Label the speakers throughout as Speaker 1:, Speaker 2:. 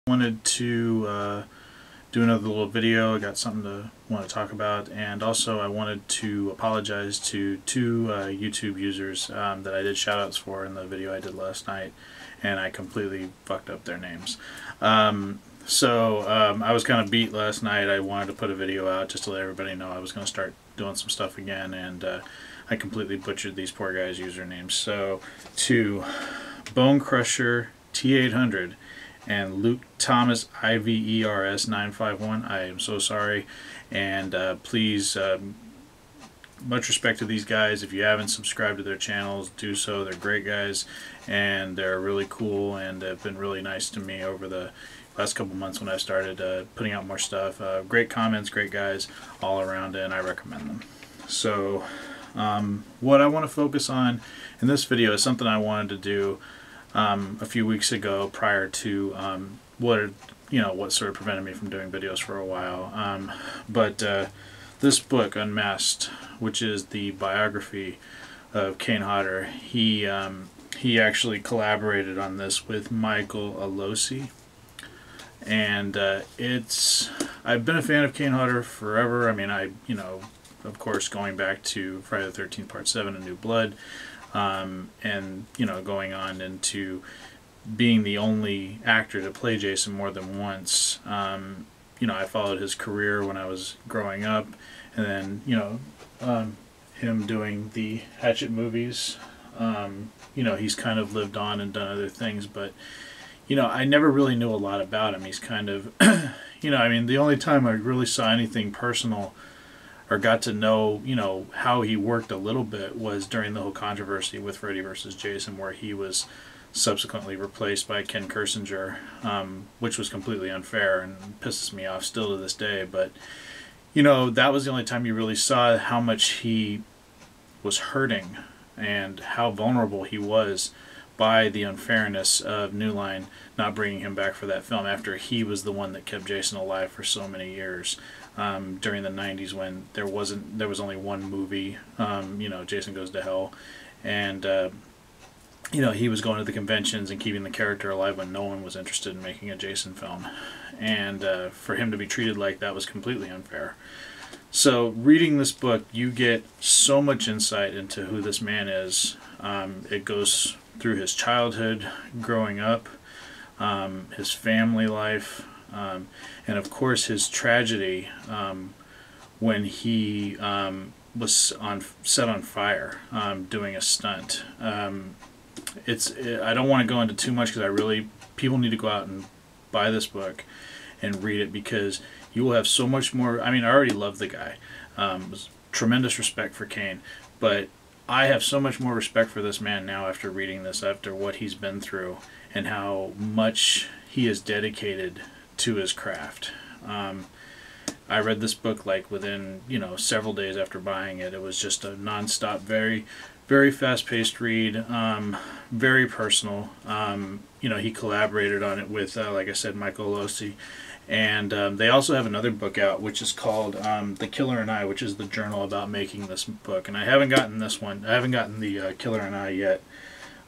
Speaker 1: Wanted to do another little video. I got something to want to talk about, and also I wanted to apologize to two YouTube users that I did shoutouts for in the video I did last night, and I completely fucked up their names. I was kind of beat last night. I wanted to put a video out just to let everybody know I was going to start doing some stuff again, and I completely butchered these poor guys' usernames. So to Bone Crusher T800 and Luke Thomas IVERS 951, I am so sorry, and please, much respect to these guys. If you haven't subscribed to their channels, do so. They're great guys, and they're really cool, and have been really nice to me over the last couple months when I started putting out more stuff. Great comments, great guys all around, and I recommend them. So what I want to focus on in this video is something I wanted to do a few weeks ago, prior to what sort of prevented me from doing videos for a while. This book, Unmasked, which is the biography of Kane Hodder, he actually collaborated on this with Michael Alosi, and I've been a fan of Kane Hodder forever. I mean, of course, going back to Friday the 13th Part 7 and New Blood. And going on into being the only actor to play Jason more than once. I followed his career when I was growing up, and then him doing the Hatchet movies. He's kind of lived on and done other things, but I never really knew a lot about him. He's kind of the only time I really saw anything personal or got to know, how he worked a little bit was during the whole controversy with Freddy vs. Jason, where he was subsequently replaced by Ken Kirsinger, which was completely unfair and pisses me off still to this day. But, that was the only time you really saw how much he was hurting and how vulnerable he was by the unfairness of New Line not bringing him back for that film, after he was the one that kept Jason alive for so many years. During the 90s, when there was only one movie, Jason Goes to Hell, and he was going to the conventions and keeping the character alive when no one was interested in making a Jason film, and for him to be treated like that was completely unfair. So reading this book, you get so much insight into who this man is. It goes through his childhood, growing up, his family life, and of course his tragedy when he was set on fire doing a stunt. I don't want to go into too much, because people need to go out and buy this book and read it, because you will have so much more. I already love the guy, tremendous respect for Kane, but I have so much more respect for this man now after reading this, after what he's been through and how much he is dedicated to his craft. I read this book within several days after buying it. It was just a non-stop, very, very fast-paced read, very personal. He collaborated on it with, like I said, Michael Alosi. And they also have another book out, which is called The Killer and I, which is the journal about making this book. And I haven't gotten this one. I haven't gotten the Killer and I yet,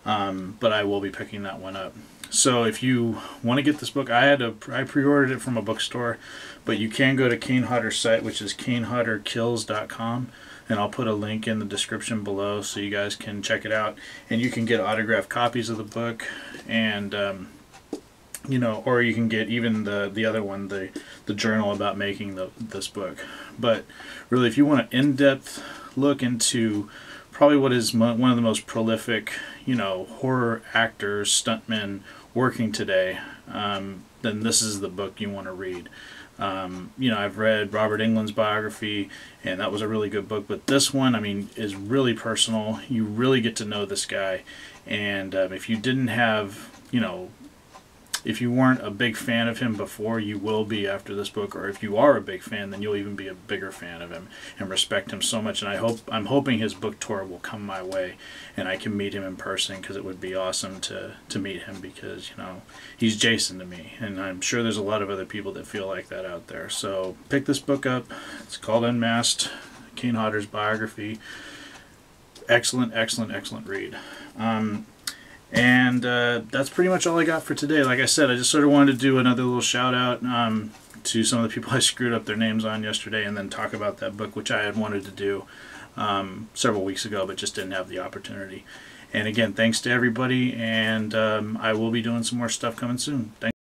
Speaker 1: but I will be picking that one up. So if you want to get this book, I pre-ordered it from a bookstore, but you can go to Kane Hodder's site, which is kanehodderkills.com, and I'll put a link in the description below so you guys can check it out, and you can get autographed copies of the book, and or you can get even the other one, the journal about making this book. But really, if you want an in-depth look into probably what is one of the most prolific, horror actors, stuntmen working today, then this is the book you want to read. I've read Robert Englund's biography, and that was a really good book, but this one, is really personal. You really get to know this guy, and if you didn't have, if you weren't a big fan of him before, you will be after this book, or if you are a big fan, then you'll even be a bigger fan of him and respect him so much. And I'm hoping his book tour will come my way and I can meet him in person, because it would be awesome to meet him, because he's Jason to me, and I'm sure there's a lot of other people that feel like that out there. So pick this book up. It's called Unmasked, Kane Hodder's biography. Excellent, excellent, excellent read. And And that's pretty much all I got for today. Like I said, I just sort of wanted to do another little shout out to some of the people I screwed up their names on yesterday, and then talk about that book, which I had wanted to do several weeks ago, but just didn't have the opportunity. And again, thanks to everybody, and I will be doing some more stuff coming soon. Thanks.